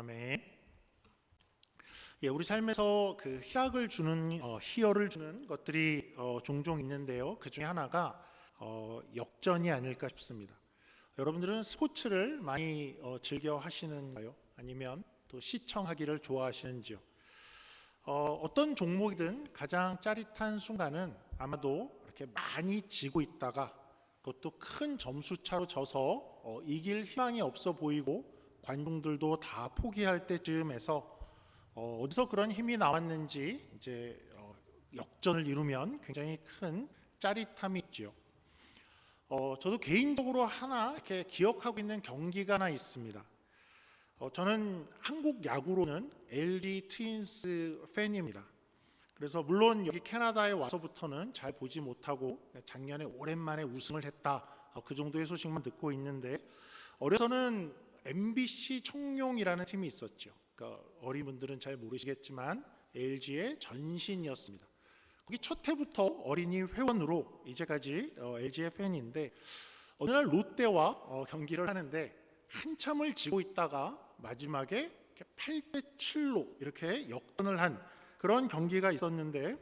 아멘. 우리 삶에서 그 희락을 주는 희열을 주는 것들이 종종 있는데요. 그 중에 하나가 역전이 아닐까 싶습니다. 여러분들은 스포츠를 많이 즐겨 하시는가요? 아니면 또 시청하기를 좋아하시는지요? 어떤 종목이든 가장 짜릿한 순간은 아마도 이렇게 많이 지고 있다가 그것도 큰 점수 차로 져서 이길 희망이 없어 보이고 관중들도 다 포기할 때쯤에서 어디서 그런 힘이 나왔는지 이제 역전을 이루면 굉장히 큰 짜릿함이 있지요. 저도 개인적으로 하나 이렇게 기억하고 있는 경기가 하나 있습니다. 저는 한국 야구로는 LG 트윈스 팬입니다. 그래서 물론 여기 캐나다에 와서부터는 잘 보지 못하고 작년에 오랜만에 우승을 했다, 그 정도의 소식만 듣고 있는데, 어려서는 MBC 청룡이라는 팀이 있었죠. 그러니까 어린 분들은 잘 모르시겠지만 LG의 전신이었습니다. 거기 첫 해부터 어린이 회원으로 이제까지 LG의 팬인데, 어느 날 롯데와 경기를 하는데 한참을 지고 있다가 마지막에 8대 7로 이렇게 역전을 한 그런 경기가 있었는데,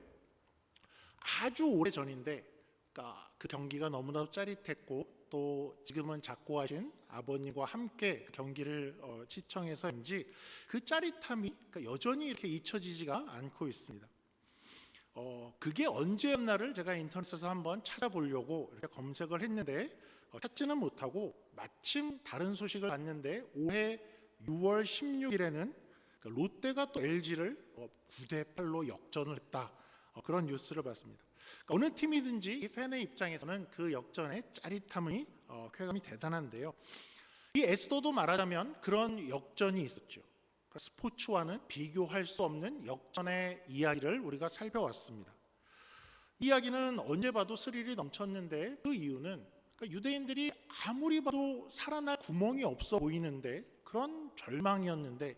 아주 오래 전인데 그러니까 그 경기가 너무나도 짜릿했고 또 지금은 작고하신 아버님과 함께 경기를 시청해서인지 그 짜릿함이 여전히 이렇게 잊혀지지가 않고 있습니다. 그게 언제였나를 제가 인터넷에서 한번 찾아보려고 이렇게 검색을 했는데 찾지는 못하고, 마침 다른 소식을 봤는데 올해 6월 16일에는 롯데가 또 LG를 9대 8로 역전을 했다, 그런 뉴스를 봤습니다. 어느 팀이든지 이 팬의 입장에서는 그 역전의 짜릿함이 쾌감이 대단한데요. 이 에스더도 말하자면 그런 역전이 있었죠. 스포츠와는 비교할 수 없는 역전의 이야기를 우리가 살펴왔습니다. 이야기는 언제 봐도 스릴이 넘쳤는데, 그 이유는 유대인들이 아무리 봐도 살아날 구멍이 없어 보이는데 그런 절망이었는데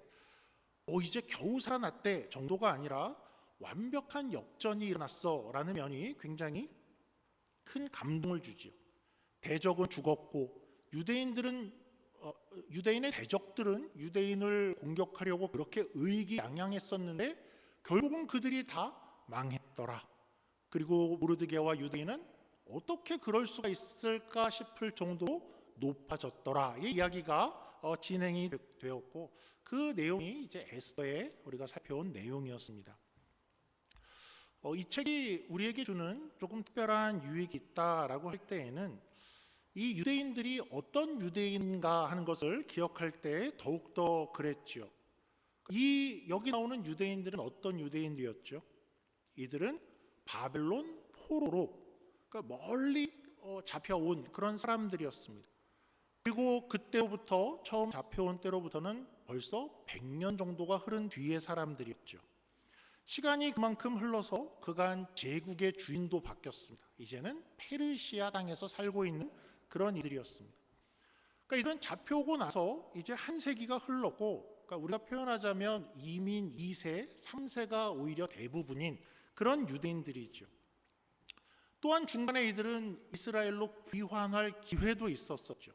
이제 겨우 살아났대 정도가 아니라 완벽한 역전이 일어났어 라는 면이 굉장히 큰 감동을 주지요. 대적은 죽었고 유대인의 대적들은 유대인을 공격하려고 그렇게 의기양양했었는데 결국은 그들이 다 망했더라. 그리고 모르드게와 유대인은 어떻게 그럴 수가 있을까 싶을 정도로 높아졌더라. 이 이야기가 진행이 되었고, 그 내용이 이제 에스더에 우리가 살펴온 내용이었습니다. 이 책이 우리에게 주는 조금 특별한 유익이 있다라고 할 때에는 이 유대인들이 어떤 유대인인가 하는 것을 기억할 때 더욱더 그랬죠. 여기 나오는 유대인들은 어떤 유대인들이었죠? 이들은 바벨론 포로로, 그러니까 멀리 잡혀온 그런 사람들이었습니다. 그리고 그때부터 처음 잡혀온 때로부터는 벌써 100년 정도가 흐른 뒤의 사람들이었죠. 시간이 그만큼 흘러서 그간 제국의 주인도 바뀌었습니다. 이제는 페르시아 땅에서 살고 있는 그런 이들이었습니다. 그러니까 이들은 잡혀오고 나서 이제 한 세기가 흘렀고, 그러니까 우리가 표현하자면 이민 2세, 3세가 오히려 대부분인 그런 유대인들이죠. 또한 중간에 이들은 이스라엘로 귀환할 기회도 있었었죠.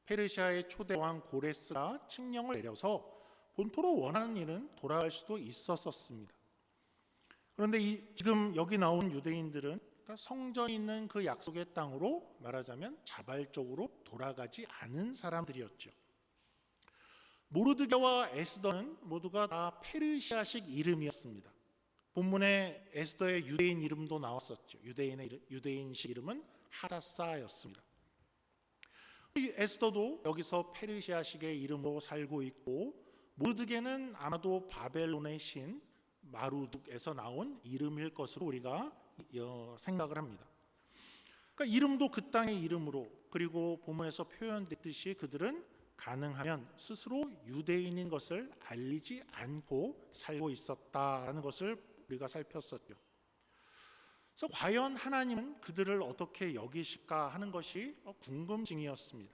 페르시아의 초대왕 고레스가 칙령을 내려서 본토로 원하는 일은 돌아갈 수도 있었습니다. 그런데 지금 여기 나온 유대인들은 성전이 있는 그 약속의 땅으로 말하자면 자발적으로 돌아가지 않은 사람들이었죠. 모르드게와 에스더는 모두가 다 페르시아식 이름이었습니다. 본문에 에스더의 유대인 이름도 나왔었죠. 유대인식 이름은 하다사였습니다. 이 에스더도 여기서 페르시아식의 이름으로 살고 있고, 모르드게는 아마도 바벨론의 신 마루둑에서 나온 이름일 것으로 우리가 생각을 합니다. 그러니까 이름도 그 땅의 이름으로, 그리고 본문에서 표현됐듯이 그들은 가능하면 스스로 유대인인 것을 알리지 않고 살고 있었다는 것을 우리가 살폈었죠. 그래서 과연 하나님은 그들을 어떻게 여기실까 하는 것이 궁금증이었습니다.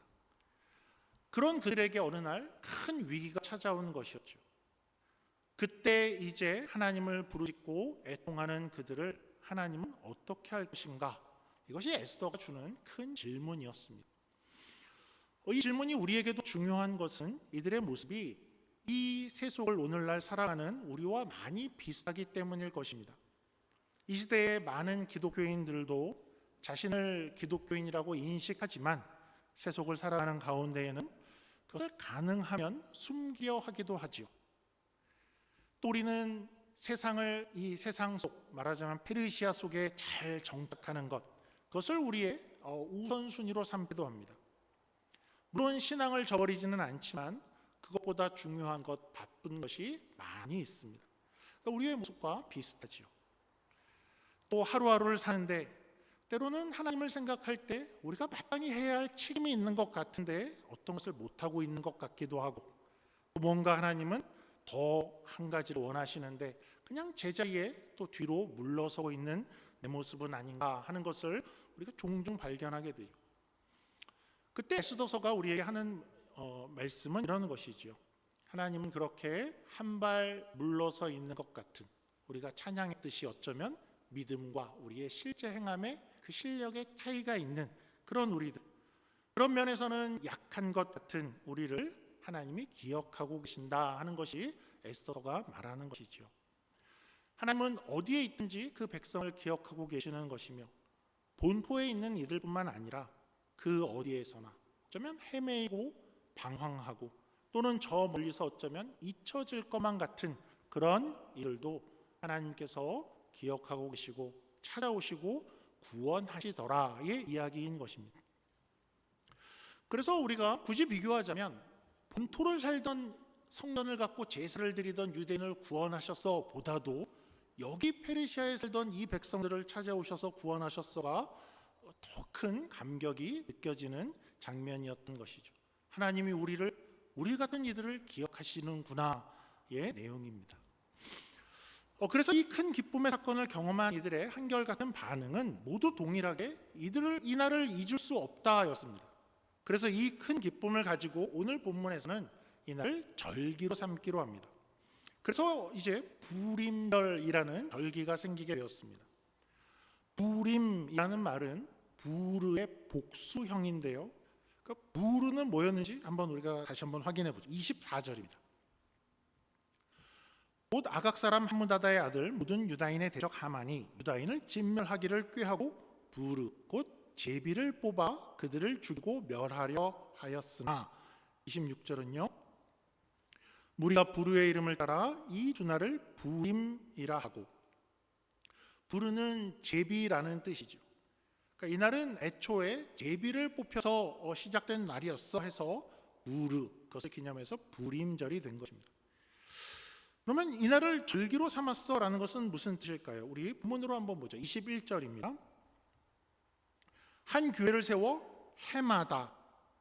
그런 그들에게 어느 날 큰 위기가 찾아오는 것이었죠. 그때 이제 하나님을 부르짖고 애통하는 그들을 하나님은 어떻게 할 것인가? 이것이 에스더가 주는 큰 질문이었습니다. 이 질문이 우리에게도 중요한 것은 이들의 모습이 이 세속을 오늘날 살아가는 우리와 많이 비슷하기 때문일 것입니다. 이 시대의 많은 기독교인들도 자신을 기독교인이라고 인식하지만 세속을 살아가는 가운데에는 그것을 가능하면 숨기려 하기도 하지요. 또 우리는 세상을 이 세상 속, 말하자면 페르시아 속에 잘 정착하는 것, 그것을 우리의 우선순위로 삼기도 합니다. 물론 신앙을 저버리지는 않지만 그것보다 중요한 것, 바쁜 것이 많이 있습니다. 그러니까 우리의 모습과 비슷하지요. 또 하루하루를 사는데 때로는 하나님을 생각할 때 우리가 마땅히 해야 할 책임이 있는 것 같은데 어떤 것을 못하고 있는 것 같기도 하고, 또 뭔가 하나님은 더 한 가지를 원하시는데 그냥 제자리에 또 뒤로 물러서고 있는 내 모습은 아닌가 하는 것을 우리가 종종 발견하게 돼요. 그때 에스더서가 우리에게 하는 말씀은 이런 것이지요. 하나님은 그렇게 한 발 물러서 있는 것 같은, 우리가 찬양했듯이 어쩌면 믿음과 우리의 실제 행함의 그 실력의 차이가 있는 그런 우리들, 그런 면에서는 약한 것 같은 우리를 하나님이 기억하고 계신다 하는 것이 에스더가 말하는 것이지요. 하나님은 어디에 있든지 그 백성을 기억하고 계시는 것이며, 본토에 있는 이들뿐만 아니라 그 어디에서나 어쩌면 헤매이고 방황하고 또는 저 멀리서 어쩌면 잊혀질 것만 같은 그런 일들도 하나님께서 기억하고 계시고 찾아오시고 구원하시더라의 이야기인 것입니다. 그래서 우리가 굳이 비교하자면 본토를 살던 성전을 갖고 제사를 드리던 유대인을 구원하셔서 보다도 여기 페르시아에 살던 이 백성들을 찾아오셔서 구원하셨어가 더 큰 감격이 느껴지는 장면이었던 것이죠. 하나님이 우리 같은 이들을 기억하시는구나의 내용입니다. 그래서 이 큰 기쁨의 사건을 경험한 이들의 한결같은 반응은 모두 동일하게 이 날을 잊을 수 없다였습니다. 그래서 이 큰 기쁨을 가지고 오늘 본문에서는 이 날을 절기로 삼기로 합니다. 그래서 이제 부림절이라는 절기가 생기게 되었습니다. 부림이라는 말은 부르의 복수형인데요. 그러니까 부르는 뭐였는지 우리가 다시 한번 확인해 보죠. 24절입니다. 곧 아각 사람 함므다다의 아들 묻은 유다인의 대적 하만이 유다인을 진멸하기를 꾀하고 부르 곧 제비를 뽑아 그들을 죽이고 멸하려 하였으나, 26절은요. 무리가 부르의 이름을 따라 이 주날을 부림이라 하고, 부르는 제비라는 뜻이죠. 그러니까 이날은 애초에 제비를 뽑혀서 시작된 날이었어 해서 부르, 그것을 기념해서 부림절이 된 것입니다. 그러면 이날을 절기로 삼았어라는 것은 무슨 뜻일까요? 우리 본문으로 한번 보죠. 21절입니다. 한 규례를 세워 해마다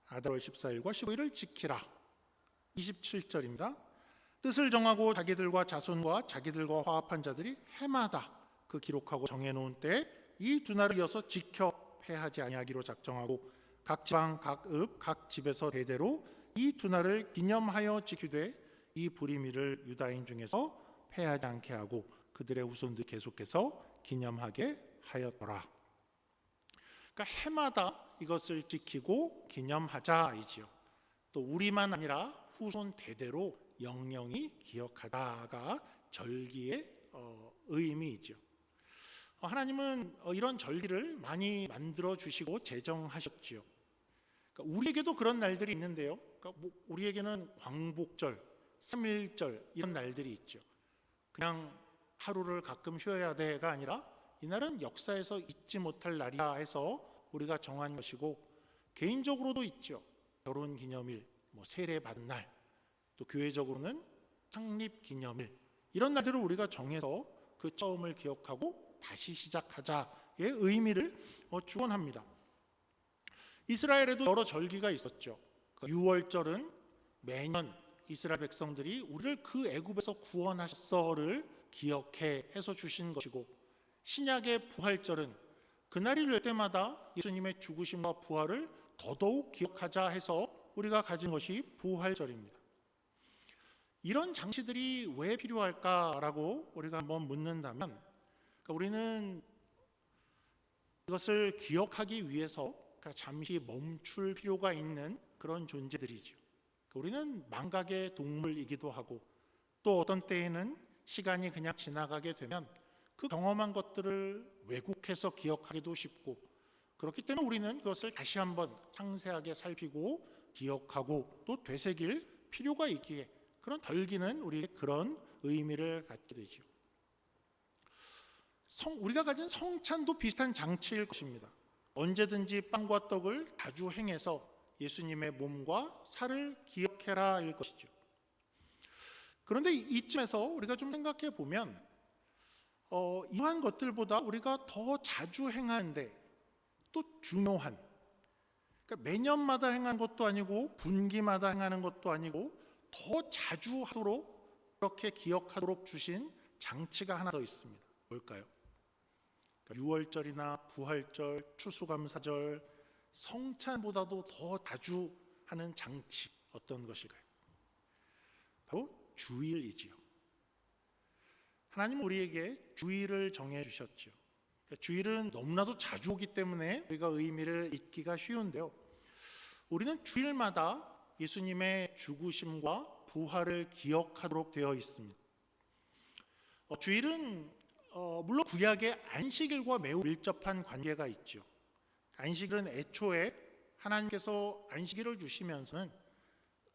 아달 14일과 15일을 지키라. 27절입니다. 뜻을 정하고 자기들과 자손과 자기들과 화합한 자들이 해마다 그 기록하고 정해놓은 때에 이 두 날을 이어서 지켜 패하지 아니하기로 작정하고 각 지방 각 읍 각 집에서 대대로 이 두 날을 기념하여 지키되 이 부림일을 유다인 중에서 패하지 않게 하고 그들의 후손들 계속해서 기념하게 하였더라. 그러니까 해마다 이것을 지키고 기념하자이지요. 또 우리만 아니라 후손 대대로 영영이 기억하다가 절기의 의미이죠. 하나님은 이런 절기를 많이 만들어 주시고 제정하셨지요. 그러니까 우리에게도 그런 날들이 있는데요. 그러니까 우리에게는 광복절, 3.1절 이런 날들이 있죠. 그냥 하루를 가끔 쉬어야 돼가 아니라 이날은 역사에서 잊지 못할 날이야 해서 우리가 정한 것이고, 개인적으로도 있죠. 결혼기념일, 세례 받은 날, 또 교회적으로는 창립기념일, 이런 날들을 우리가 정해서 그 처음을 기억하고 다시 시작하자의 의미를 주관합니다. 이스라엘에도 여러 절기가 있었죠. 유월절은 매년 이스라엘 백성들이 우리를 그 애굽에서 구원하셨어를 기억해 해서 주신 것이고, 신약의 부활절은 그날이 될 때마다 예수님의 죽으심과 부활을 더더욱 기억하자 해서 우리가 가진 것이 부활절입니다. 이런 장치들이 왜 필요할까라고 우리가 한번 묻는다면, 그러니까 우리는 이것을 기억하기 위해서 잠시 멈출 필요가 있는 그런 존재들이죠. 우리는 망각의 동물이기도 하고, 또 어떤 때에는 시간이 그냥 지나가게 되면 그 경험한 것들을 왜곡해서 기억하기도 쉽고, 그렇기 때문에 우리는 그것을 다시 한번 상세하게 살피고 기억하고 또 되새길 필요가 있기에 그런 덜기는 우리의 그런 의미를 갖게 되죠. 우리가 가진 성찬도 비슷한 장치일 것입니다. 언제든지 빵과 떡을 자주 행해서 예수님의 몸과 살을 기억해라 일 것이죠. 그런데 이쯤에서 우리가 좀 생각해 보면 이러한 것들보다 우리가 더 자주 행하는데 또 중요한, 그러니까 매년마다 행하는 것도 아니고 분기마다 행하는 것도 아니고 더 자주 하도록 그렇게 기억하도록 주신 장치가 하나 더 있습니다. 뭘까요? 유월절이나 부활절, 추수감사절, 성찬보다도 더 자주 하는 장치, 어떤 것일까요? 바로 주일이지요. 하나님은 우리에게 주일을 정해 주셨죠. 주일은 너무나도 자주 오기 때문에 우리가 의미를 잊기가 쉬운데요, 우리는 주일마다 예수님의 죽으심과 부활을 기억하도록 되어 있습니다. 주일은 물론 구약의 안식일과 매우 밀접한 관계가 있죠. 안식일은 애초에 하나님께서 안식일을 주시면서는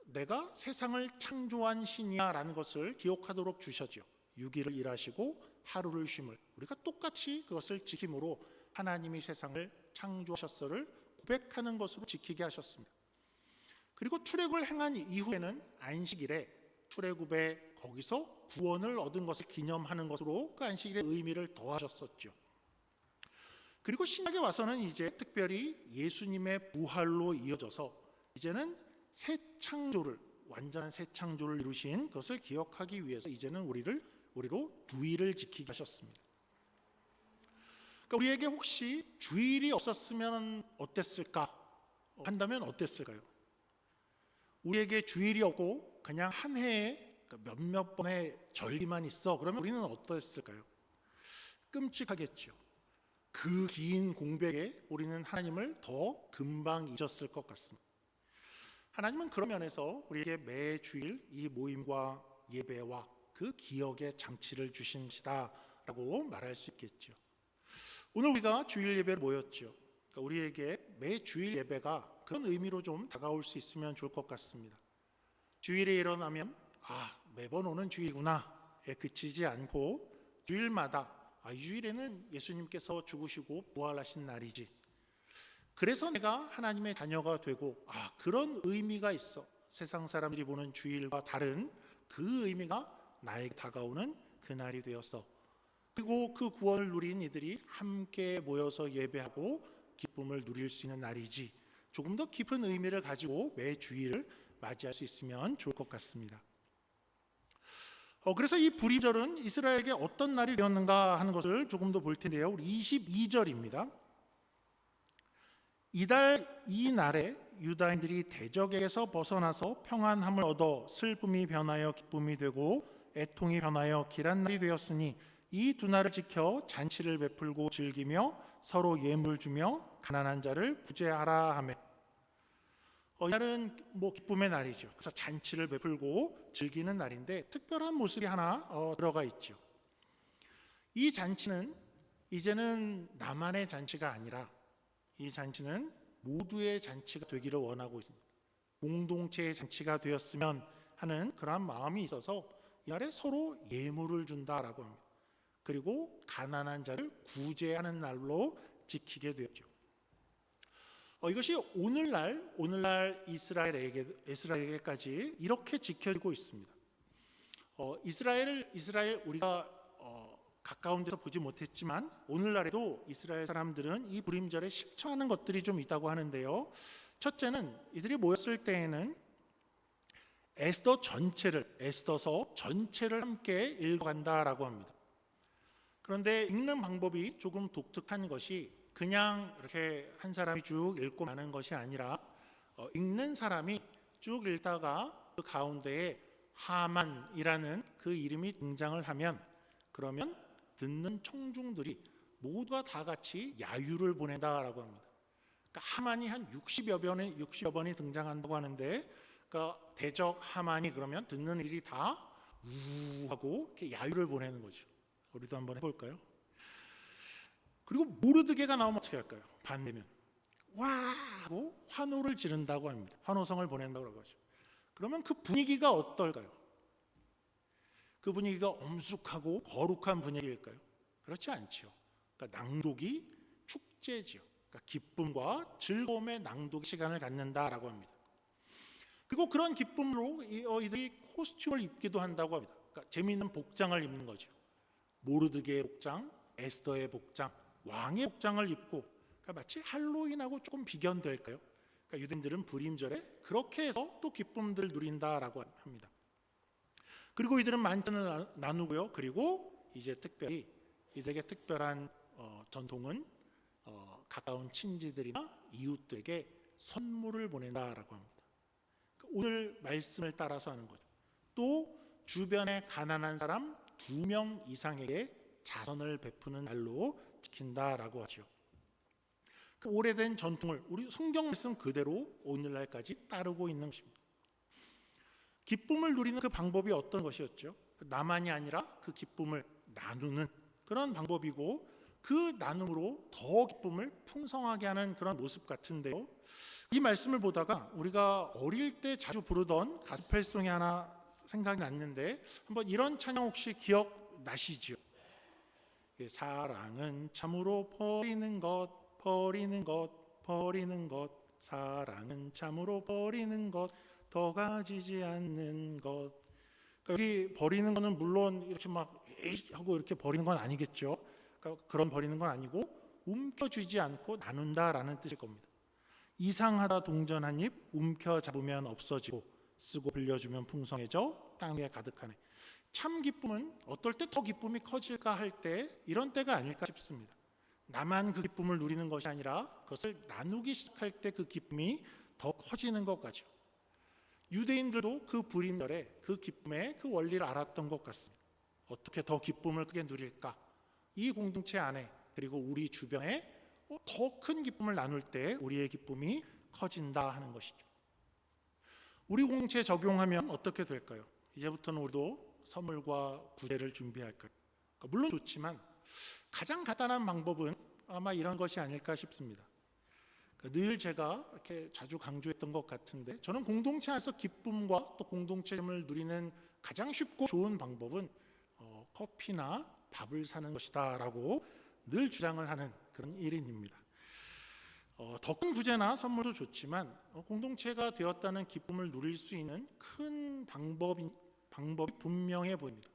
내가 세상을 창조한 신이야 라는 것을 기억하도록 주셨죠. 6일을 일하시고 하루를 쉼을, 우리가 똑같이 그것을 지킴으로 하나님이 세상을 창조하셨음을 고백하는 것으로 지키게 하셨습니다. 그리고 출애굽을 행한 이후에는 안식일에 출애굽에 거기서 구원을 얻은 것을 기념하는 것으로 그 안식일의 의미를 더하셨었죠. 그리고 신약에 와서는 이제 특별히 예수님의 부활로 이어져서 이제는 새 창조를, 완전한 새 창조를 이루신 것을 기억하기 위해서 이제는 우리로 주일을 지키게 하셨습니다. 그러니까 우리에게 혹시 주일이 없었으면 어땠을까 한다면 어땠을까요? 우리에게 주일이 없고 그냥 한 해에 몇몇 번의 절기만 있어, 그러면 우리는 어땠을까요? 끔찍하겠죠. 그 긴 공백에 우리는 하나님을 더 금방 잊었을 것 같습니다. 하나님은 그런 면에서 우리에게 매 주일 이 모임과 예배와 그 기억의 장치를 주신 것이다라고 말할 수 있겠죠. 오늘 우리가 주일 예배를 모였죠. 그러니까 우리에게 매 주일 예배가 그런 의미로 좀 다가올 수 있으면 좋을 것 같습니다. 주일에 일어나면 매번 오는 주일구나에 그치지 않고 주일마다 이 주일에는 예수님께서 죽으시고 부활하신 날이지, 그래서 내가 하나님의 자녀가 되고 그런 의미가 있어, 세상 사람들이 보는 주일과 다른 그 의미가 나에게 다가오는 그날이 되었어. 그리고 그 구원을 누린 이들이 함께 모여서 예배하고 기쁨을 누릴 수 있는 날이지, 조금 더 깊은 의미를 가지고 매 주일을 맞이할 수 있으면 좋을 것 같습니다. 그래서 이 불임절은 이스라엘에게 어떤 날이 되었는가 하는 것을 조금 더 볼 텐데요, 우리 22절입니다. 이달 이 날에 유다인들이 대적에게서 벗어나서 평안함을 얻어 슬픔이 변하여 기쁨이 되고 애통이 변하여 길한 날이 되었으니 이 두 날을 지켜 잔치를 베풀고 즐기며 서로 예물을 주며 가난한 자를 구제하라 하며, 이날은 기쁨의 날이죠. 그래서 잔치를 베풀고 즐기는 날인데 특별한 모습이 하나 들어가 있죠. 이 잔치는 이제는 나만의 잔치가 아니라 이 잔치는 모두의 잔치가 되기를 원하고 있습니다. 공동체의 잔치가 되었으면 하는 그러한 마음이 있어서 이날에 서로 예물을 준다라고 합니다. 그리고 가난한 자를 구제하는 날로 지키게 되었죠. 이것이 오늘날 이스라엘에게까지 이렇게 지켜지고 있습니다. 이스라엘 우리가 가까운 데서 보지 못했지만 오늘날에도 이스라엘 사람들은 이 불임절에 실천하는 것들이 좀 있다고 하는데요. 첫째는 이들이 모였을 때에는 에스더서 전체를 함께 읽어간다라고 합니다. 그런데 읽는 방법이 조금 독특한 것이 그냥 이렇게 한 사람이 쭉 읽고 마는 것이 아니라 읽는 사람이 쭉 읽다가 그 가운데에 하만이라는 그 이름이 등장을 하면, 그러면 듣는 청중들이 모두가 다 같이 야유를 보낸다라고 합니다. 그러니까 하만이 한 60여 번이 등장한다고 하는데, 그러니까 대적 하만이 그러면 듣는 일이 다 우 하고 이렇게 야유를 보내는 거죠. 우리도 한번 해볼까요? 그리고 모르드게가 나오면 어떻게 할까요? 반대면 와 하고 환호를 지른다고 합니다. 환호성을 보낸다고 하죠. 그러면 그 분위기가 어떨까요? 그 분위기가 엄숙하고 거룩한 분위기일까요? 그렇지 않죠. 그러니까 낭독이 축제지요. 그러니까 기쁨과 즐거움의 낭독 시간을 갖는다라고 합니다. 그리고 그런 기쁨으로 이들이 코스튬을 입기도 한다고 합니다. 그러니까 재미있는 복장을 입는 거죠. 모르드게의 복장, 에스더의 복장, 왕의 복장을 입고 그러니까 마치 할로윈하고 조금 비견될까요? 그러니까 유대인들은 불임절에 그렇게 해서 또 기쁨들을 누린다라고 합니다. 그리고 이들은 만찬을 나누고요. 그리고 이제 특별히 이들에게 특별한 전통은 가까운 친지들이나 이웃들에게 선물을 보낸다라고 합니다. 오늘 말씀을 따라서 하는 거죠. 또 주변에 가난한 사람 2명 이상에게 자선을 베푸는 날로 지킨다라고 하죠. 그 오래된 전통을 우리 성경 말씀 그대로 오늘날까지 따르고 있는 것입니다. 기쁨을 누리는 그 방법이 어떤 것이었죠? 나만이 아니라 그 기쁨을 나누는 그런 방법이고 그 나눔으로 더 기쁨을 풍성하게 하는 그런 모습 같은데요. 이 말씀을 보다가 우리가 어릴 때 자주 부르던 가스펠송이 하나 생각이 났는데 한번 이런 찬양 혹시 기억나시죠? 사랑은 참으로 버리는 것, 버리는 것, 버리는 것. 사랑은 참으로 버리는 것, 더 가지지 않는 것. 그러니까 여기 버리는 거는 물론 이렇게 막 에이 하고 이렇게 버리는 건 아니겠죠. 그러니까 그런 버리는 건 아니고 움켜쥐지 않고 나눈다라는 뜻일 겁니다. 이상하다 동전 한 입 움켜잡으면 없어지고 쓰고 빌려주면 풍성해져 땅 위에 가득하네. 참 기쁨은 어떨 때 더 기쁨이 커질까 할 때 이런 때가 아닐까 싶습니다. 나만 그 기쁨을 누리는 것이 아니라 그것을 나누기 시작할 때 그 기쁨이 더 커지는 것 같죠. 유대인들도 그 불임절에 그 기쁨의 그 원리를 알았던 것 같습니다. 어떻게 더 기쁨을 크게 누릴까? 이 공동체 안에 그리고 우리 주변에 더 큰 기쁨을 나눌 때 우리의 기쁨이 커진다 하는 것이죠. 우리 공동체에 적용하면 어떻게 될까요? 이제부터는 우리도 선물과 구제를 준비할까요? 물론 좋지만 가장 간단한 방법은 아마 이런 것이 아닐까 싶습니다. 늘 제가 이렇게 자주 강조했던 것 같은데 저는 공동체 안에서 기쁨과 또 공동체를 누리는 가장 쉽고 좋은 방법은 커피나 밥을 사는 것이다 라고 늘 주장을 하는 그런 일인입니다. 더 큰 구제나 선물도 좋지만 공동체가 되었다는 기쁨을 누릴 수 있는 큰 방법이 분명해 보입니다.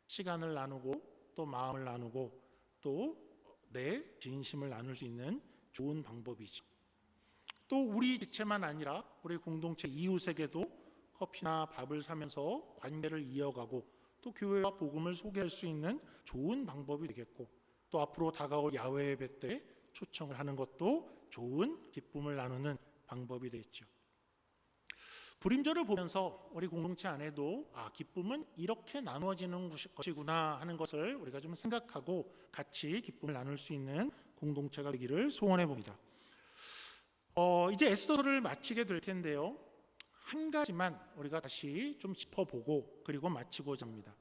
시간을 나누고 또 마음을 나누고 또 내 진심을 나눌 수 있는 좋은 방법이죠. 또 우리 지체만 아니라 우리 공동체 이웃에게도 커피나 밥을 사면서 관계를 이어가고 또 교회와 복음을 소개할 수 있는 좋은 방법이 되겠고 또 앞으로 다가올 야외 예배 때 초청을 하는 것도 좋은 기쁨을 나누는 방법이 되겠죠. 불임절을 보면서 우리 공동체 안에도 기쁨은 이렇게 나누어지는 것이구나 하는 것을 우리가 좀 생각하고 같이 기쁨을 나눌 수 있는 공동체가 되기를 소원해 봅니다. 이제 에스더를 마치게 될 텐데요. 한 가지만 우리가 다시 좀 짚어보고 그리고 마치고자 합니다.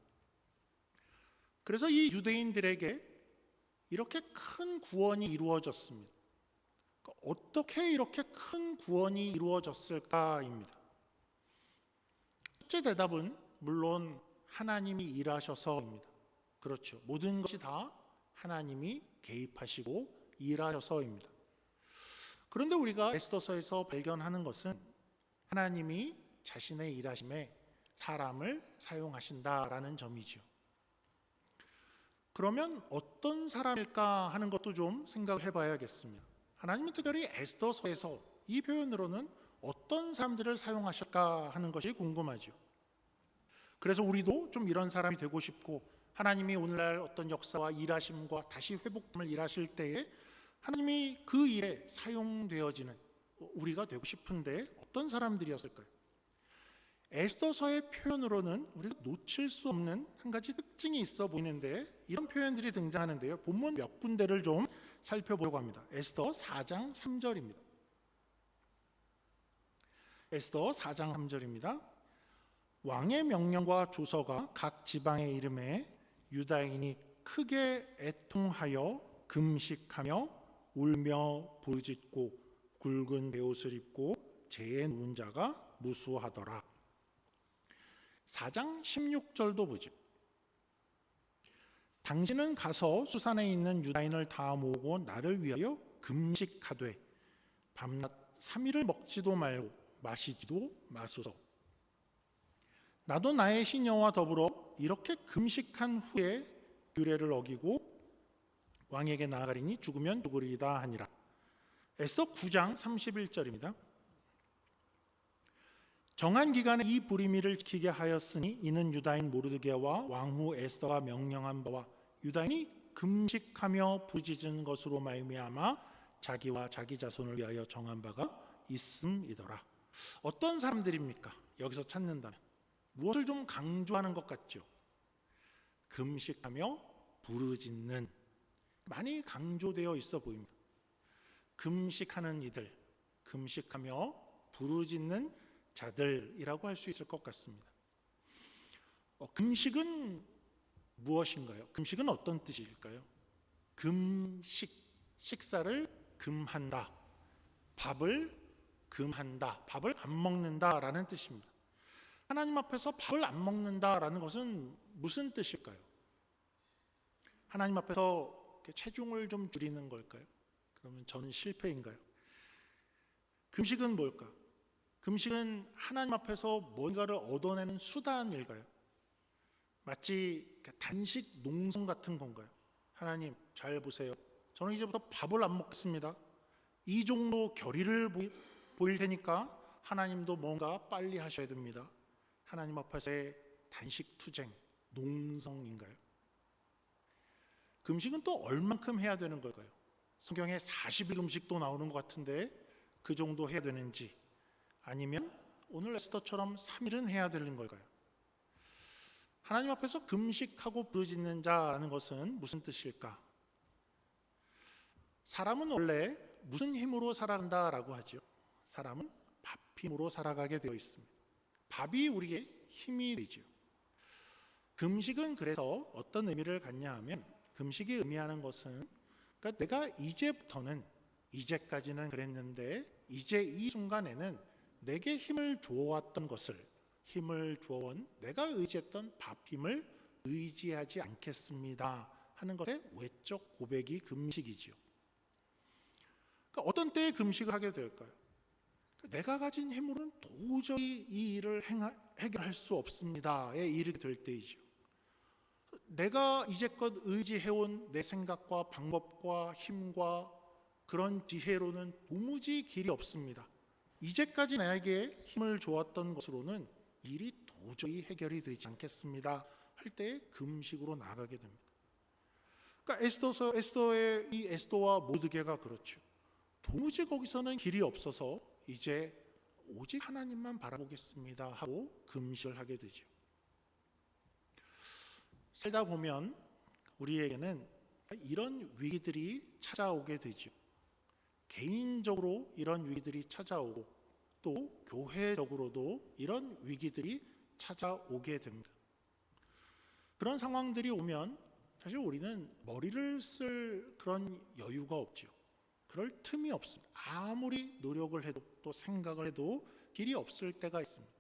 그래서 이 유대인들에게 이렇게 큰 구원이 이루어졌습니다. 어떻게 이렇게 큰 구원이 이루어졌을까입니다. 첫째 대답은 물론 하나님이 일하셔서입니다. 그렇죠. 모든 것이 다 하나님이 개입하시고 일하셔서입니다. 그런데 우리가 에스더서에서 발견하는 것은 하나님이 자신의 일하심에 사람을 사용하신다라는 점이죠. 그러면 어떤 사람일까 하는 것도 좀 생각해 봐야겠습니다. 하나님은 특별히 에스더서에서 이 표현으로는 어떤 사람들을 사용하실까 하는 것이 궁금하죠. 그래서 우리도 좀 이런 사람이 되고 싶고 하나님이 오늘날 어떤 역사와 일하심과 다시 회복됨을 일하실 때에 하나님이 그 일에 사용되어지는 우리가 되고 싶은데 어떤 사람들이었을까요? 에스더서의 표현으로는 우리가 놓칠 수 없는 한 가지 특징이 있어 보이는데 이런 표현들이 등장하는데요. 본문 몇 군데를 좀 살펴보려고 합니다. 에스더 4장 3절입니다. 에스더 4장 3절입니다. 왕의 명령과 조서가 각 지방의 이름에 유다인이 크게 애통하여 금식하며 울며 부르짖고 굵은 베옷을 입고 재에 누운 자가 무수하더라. 4장 16절도 보죠. 당신은 가서 수산에 있는 유다인을 다 모으고 나를 위하여 금식하되 밤낮 3일을 먹지도 말고 마시지도 마소서. 나도 나의 시녀와 더불어 이렇게 금식한 후에 규례를 어기고 왕에게 나아가리니 죽으면 죽으리이다 하니라. 에스더 9장 31절입니다. 정한 기간에 이 불의미를 지키게 하였으니 이는 유다인 모르드게와 왕후 에스더가 명령한 바와 유다인이 금식하며 부르짖은 것으로 말미암아 자기와 자기 자손을 위하여 정한 바가 있음이더라. 어떤 사람들입니까? 여기서 찾는다면 무엇을 좀 강조하는 것 같죠? 금식하며 부르짖는, 많이 강조되어 있어 보입니다. 금식하는 이들, 금식하며 부르짖는 자들이라고 할 수 있을 것 같습니다. 금식은 무엇인가요? 금식은 어떤 뜻일까요? 금식, 식사를 금한다, 밥을 금한다, 밥을 안 먹는다라는 뜻입니다. 하나님 앞에서 밥을 안 먹는다라는 것은 무슨 뜻일까요? 하나님 앞에서 체중을 좀 줄이는 걸까요? 그러면 저는 실패인가요? 금식은 뭘까? 금식은 하나님 앞에서 뭔가를 얻어내는 수단일까요? 마치 단식 농성 같은 건가요? 하나님 잘 보세요. 저는 이제부터 밥을 안 먹겠습니다. 이 정도 결의를 보일 테니까 하나님도 뭔가 빨리 하셔야 됩니다. 하나님 앞에서의 단식 투쟁, 농성인가요? 금식은 또 얼만큼 해야 되는 걸까요? 성경에 40일 금식도 나오는 것 같은데 그 정도 해야 되는지, 아니면 오늘 에스더처럼 3일은 해야 되는 걸까요? 하나님 앞에서 금식하고 부르짖는 자라는 것은 무슨 뜻일까? 사람은 원래 무슨 힘으로 살아간다라고 하죠? 사람은 밥 힘으로 살아가게 되어 있습니다. 밥이 우리의 힘이 되죠. 금식은 그래서 어떤 의미를 갖냐 하면, 금식이 의미하는 것은 그러니까 내가 이제부터는, 이제까지는 그랬는데 이제 이 순간에는 내게 힘을 주어왔던 것을, 힘을 주어온 내가 의지했던 밥 힘을 의지하지 않겠습니다 하는 것의 외적 고백이 금식이지요. 그러니까 어떤 때에 금식을 하게 될까요? 내가 가진 힘으로는 도저히 이 일을 해결할 수 없습니다에 이르게 될 때이죠. 내가 이제껏 의지해온 내 생각과 방법과 힘과 그런 지혜로는 도무지 길이 없습니다. 이제까지 나에게 힘을 주었던 것으로는 일이 도저히 해결이 되지 않겠습니다 할 때에 금식으로 나가게 됩니다. 그러니까 에스더의 이 에스더와 모르드게가 그렇죠. 도무지 거기서는 길이 없어서 이제 오직 하나님만 바라보겠습니다 하고 금식을 하게 되죠. 살다 보면 우리에게는 이런 위기들이 찾아오게 되죠. 개인적으로 이런 위기들이 찾아오고 또 교회적으로도 이런 위기들이 찾아오게 됩니다. 그런 상황들이 오면 사실 우리는 머리를 쓸 그런 여유가 없죠. 그럴 틈이 없습니다. 아무리 노력을 해도 또 생각을 해도 길이 없을 때가 있습니다.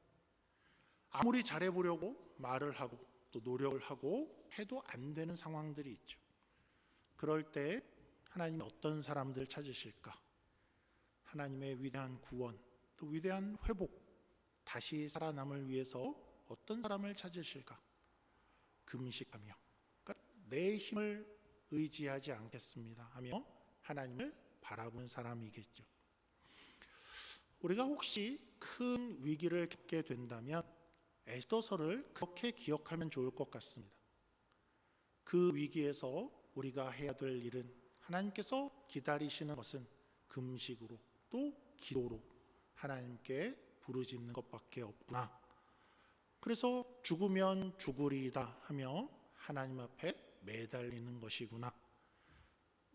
아무리 잘해보려고 말을 하고 또 노력을 하고 해도 안 되는 상황들이 있죠. 그럴 때 하나님이 어떤 사람들을 찾으실까? 하나님의 위대한 구원, 또 위대한 회복, 다시 살아남을 위해서 어떤 사람을 찾으실까? 금식하며, 그러니까 내 힘을 의지하지 않겠습니다 하며 하나님을 바라본 사람이겠죠. 우리가 혹시 큰 위기를 겪게 된다면 에스더서를 그렇게 기억하면 좋을 것 같습니다. 그 위기에서 우리가 해야 될 일은, 하나님께서 기다리시는 것은 금식으로 또 기도로 하나님께 부르짖는 것밖에 없구나. 그래서 죽으면 죽으리이다 하며 하나님 앞에 매달리는 것이구나.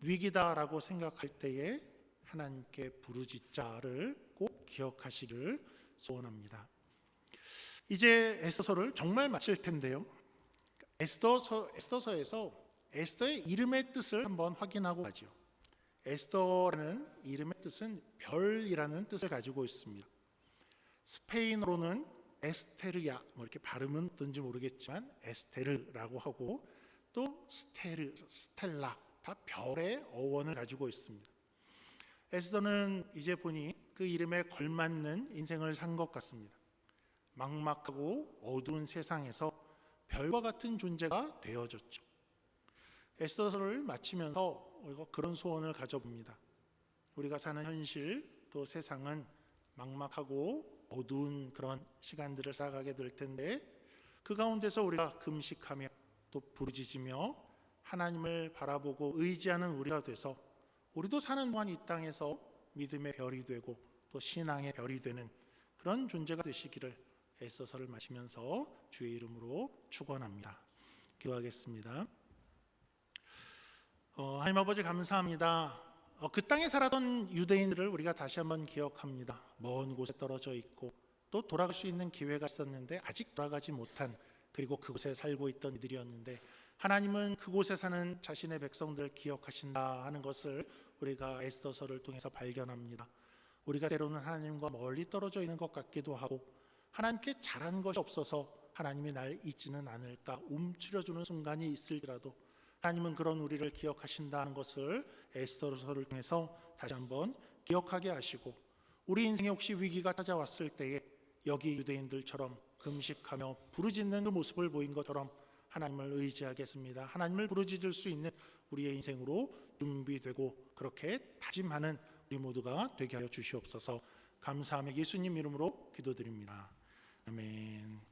위기다라고 생각할 때에 하나님께 부르짖자를 꼭 기억하시기를 소원합니다. 이제 에스더서를 정말 마칠 텐데요. 에스더서에서 에스더의 이름의 뜻을 한번 확인하고 가죠. 에스더라는 이름의 뜻은 별이라는 뜻을 가지고 있습니다. 스페인어로는 에스테르야, 이렇게 발음은 어떤지 모르겠지만 에스테르라고 하고, 또 스테르, 스텔라, 다 별의 어원을 가지고 있습니다. 에스더는 이제 보니 그 이름에 걸맞는 인생을 산 것 같습니다. 막막하고 어두운 세상에서 별과 같은 존재가 되어졌죠. 에스더서를 마치면서 우리가 그런 소원을 가져봅니다. 우리가 사는 현실, 또 세상은 막막하고 어두운 그런 시간들을 살아가게 될 텐데, 그 가운데서 우리가 금식하며 또 부르짖으며 하나님을 바라보고 의지하는 우리가 돼서 우리도 사는 동안 이 땅에서 믿음의 별이 되고 또 신앙의 별이 되는 그런 존재가 되시기를 에스더서를 마치면서 주의 이름으로 축원합니다. 기도하겠습니다. 하나님 아버지 감사합니다. 그 땅에 살았던 유대인들을 우리가 다시 한번 기억합니다. 먼 곳에 떨어져 있고 또 돌아갈 수 있는 기회가 있었는데 아직 돌아가지 못한, 그리고 그곳에 살고 있던 이들이었는데, 하나님은 그곳에 사는 자신의 백성들을 기억하신다 하는 것을 우리가 에스더서를 통해서 발견합니다. 우리가 때로는 하나님과 멀리 떨어져 있는 것 같기도 하고, 하나님께 잘한 것이 없어서 하나님이 날 잊지는 않을까 움츠려주는 순간이 있을지라도 하나님은 그런 우리를 기억하신다는 것을 에스더서를 통해서 다시 한번 기억하게 하시고, 우리 인생에 혹시 위기가 찾아왔을 때에 여기 유대인들처럼 금식하며 부르짖는 그 모습을 보인 것처럼 하나님을 의지하겠습니다. 하나님을 부르짖을 수 있는 우리의 인생으로 준비되고 그렇게 다짐하는 우리 모두가 되게 하여 주시옵소서. 감사하며 예수님 이름으로 기도드립니다. 아멘.